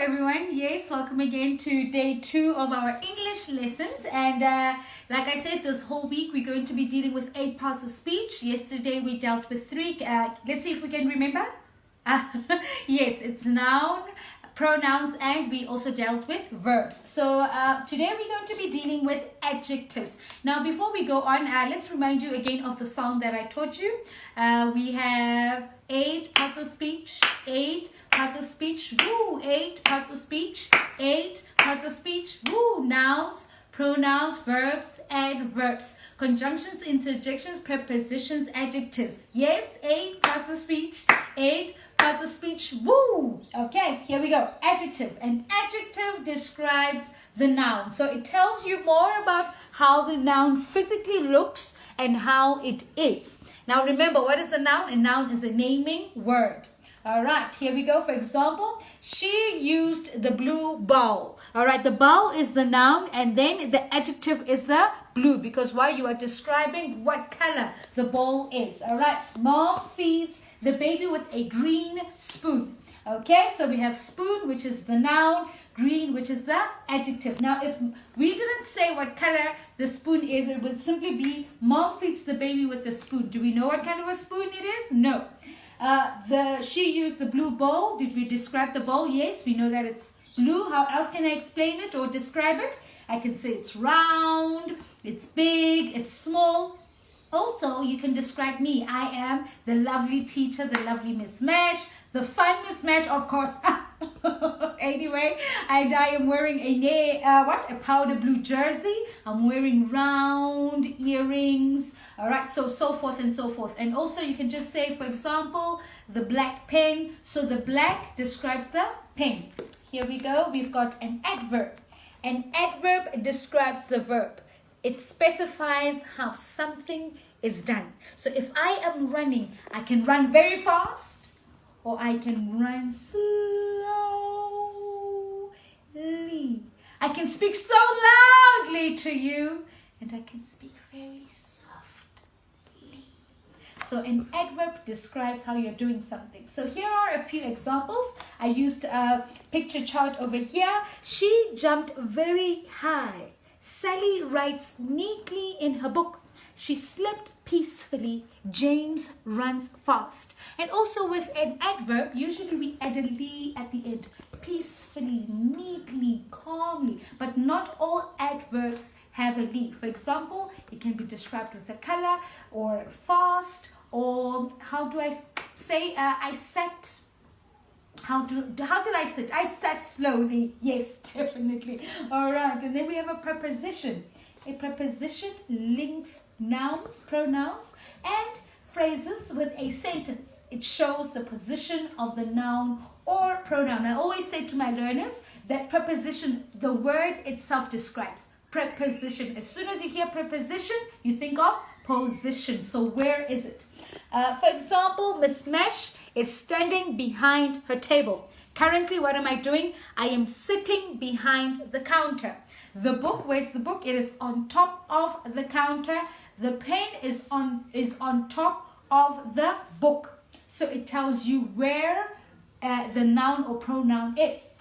everyone. Yes, welcome again to day 2 of our English lessons. And like I said, this whole week we're going to be dealing with 8 parts of speech. Yesterday we dealt with 3. Let's see if we can remember. Yes, it's noun, pronouns, and we also dealt with verbs. So today we're going to be dealing with adjectives. Now before we go on, let's remind you again of the song that I taught you. We have 8 parts of speech, 8 parts of speech, woo, 8 parts of speech, 8 parts of speech, woo, nouns, pronouns, verbs, adverbs, conjunctions, interjections, prepositions, adjectives. Yes, 8 parts of speech, 8 parts of speech, woo. Okay, here we go. Adjective. An adjective describes the noun. So it tells you more about how the noun physically looks and how it is. Now remember, what is a noun? A noun is a naming word. All right, here we go. For example, she used the blue bowl. All right, the bowl is the noun and then the adjective is the blue, because why? You are describing what color the bowl is. All right, mom feeds the baby with a green spoon. Okay, so we have spoon, which is the noun, green, which is the adjective. Now, if we didn't say what color the spoon is, it would simply be mom feeds the baby with the spoon. Do we know what kind of a spoon it is? No. She used the blue bowl. Did we describe the bowl? Yes, we know that it's blue. How else can I explain it or describe it? I can say it's round, it's big, it's small. Also, you can describe me. I am the lovely teacher, the lovely Miss Mash, the fun Miss Mash, of course. Anyway, and I am wearing a powder blue jersey. I'm wearing round earrings. All right, so forth and so forth. And also you can just say, for example, the black pen. So the black describes the pen. Here we go. We've got an adverb. An adverb describes the verb. It specifies how something is done. So if I am running, I can run very fast or I can run slowly. I can speak so loudly to you and I can speak very softly. So an adverb describes how you're doing something. So here are a few examples. I used a picture chart over here. She jumped very high. Sally writes neatly in her book. She slept peacefully. James runs fast. And also with an adverb, usually we add a "ly" at the end. Peacefully, neatly, calmly. But not all adverbs have a "ly". For example, it can be described with a color or fast, or how do I say I sat. How did I sit? I sat slowly. Yes, definitely. All right. And then we have a preposition. A preposition links nouns, pronouns, and phrases with a sentence. It shows the position of the noun or pronoun. I always say to my learners that preposition, the word itself describes. Preposition. As soon as you hear preposition, you think of position. So where is it? For example, Miss Mesh is standing behind her table. Currently, what am I doing? I am sitting behind the counter. The book, where's the book? It is on top of the counter. The pen is on top of the book. So it tells you where the noun or pronoun is.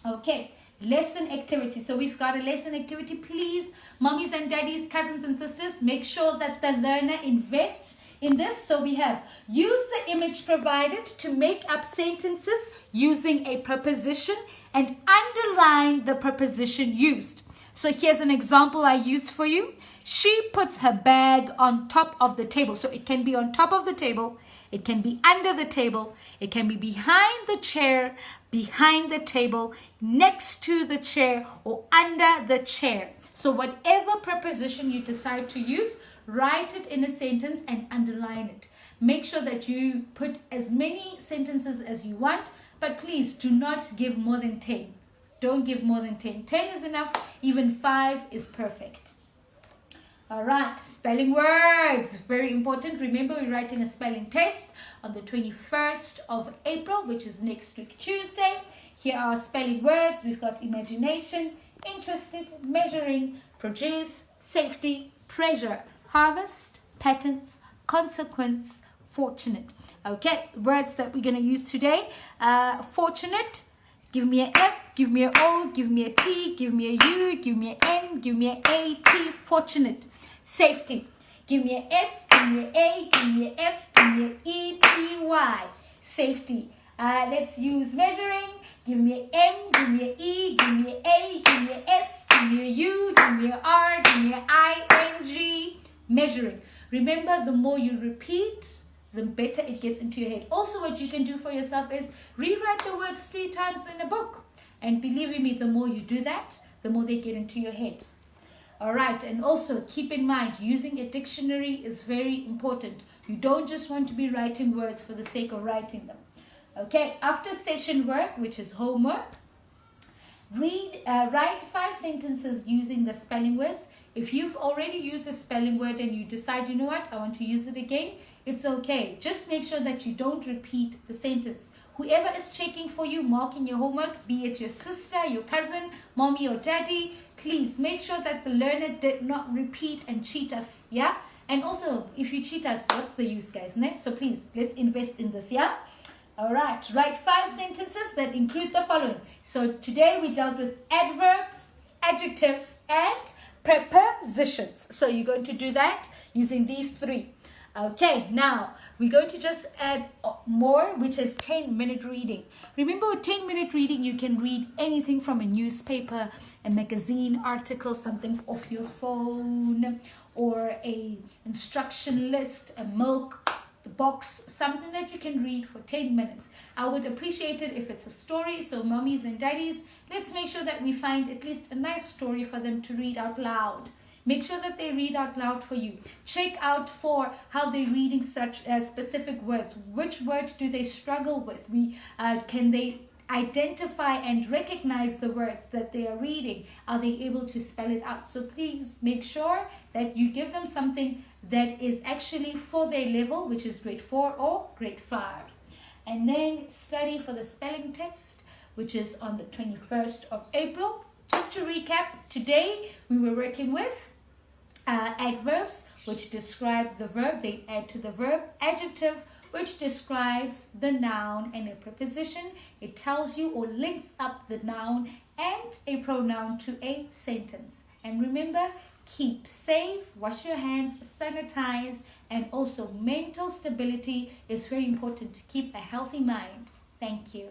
Okay. Lesson activity. So we've got a lesson activity. Please, mommies and daddies, cousins and sisters, make sure that the learner invests in this. So we have use the image provided to make up sentences using a preposition and underline the preposition used. So here's an example I used for you. She puts her bag on top of the table. So it can be on top of the table. It can be under the table. It can be behind the chair, behind the table, next to the chair, or under the chair. So whatever preposition you decide to use, write it in a sentence and underline it. Make sure that you put as many sentences as you want, but please do not give more than 10. Don't give more than 10. 10 is enough. Even 5 is perfect. All right, spelling words, very important. Remember, we're writing a spelling test on the 21st of April, which is next week, Tuesday. Here are spelling words. We've got imagination, interested, measuring, produce, safety, pressure, harvest, patterns, consequence, fortunate. Okay, words that we're going to use today. Fortunate, Give me an F, give me an O, give me a T, give me a U, give me an N, give me an A, T, fortunate. Safety. Give me an S, give me an A, give me an F, give me an E, T, Y. Safety. Let's use measuring. Give me an M, give me an E, give me an A, give me an S, give me a U, give me an R, give me an I, N, G. Measuring. Remember, the more you repeat, the better it gets into your head. Also, what you can do for yourself is rewrite the words 3 times in a book. And believe me, the more you do that, the more they get into your head. All right, and also keep in mind, using a dictionary is very important. You don't just want to be writing words for the sake of writing them. Okay, after session work, which is homework, write 5 sentences using the spelling words. If you've already used a spelling word and you decide, you know what, I want to use it again, it's okay. Just make sure that you don't repeat the sentence. Whoever is checking for you, marking your homework, be it your sister, your cousin, mommy or daddy, please make sure that the learner did not repeat and cheat us, yeah? And also, if you cheat us, what's the use, guys? Ne? So please, let's invest in this, yeah? All right, write 5 sentences that include the following. So today we dealt with adverbs, adjectives, and prepositions. So you're going to do that using these 3. Okay, now we're going to just add more, which is 10-minute reading. Remember, with 10-minute reading, you can read anything from a newspaper, a magazine article, something off your phone, or a instruction list, a milk box, something that you can read for 10 minutes. I would appreciate it if it's a story. So mummies and daddies, let's make sure that we find at least a nice story for them to read out loud. Make sure that they read out loud for you. Check out for how they're reading such specific words. Which words do they struggle with? Can they identify and recognize the words that they are reading? Are they able to spell it out? So please make sure that you give them something that is actually for their level, which is grade 4 or grade 5. And then study for the spelling test, which is on the 21st of April. Just to recap, today we were working with adverbs, which describe the verb, they add to the verb. Adjective, which describes the noun, and a preposition, it tells you or links up the noun and a pronoun to a sentence. And remember, keep safe, wash your hands, sanitize, and also mental stability is very important to keep a healthy mind. Thank you.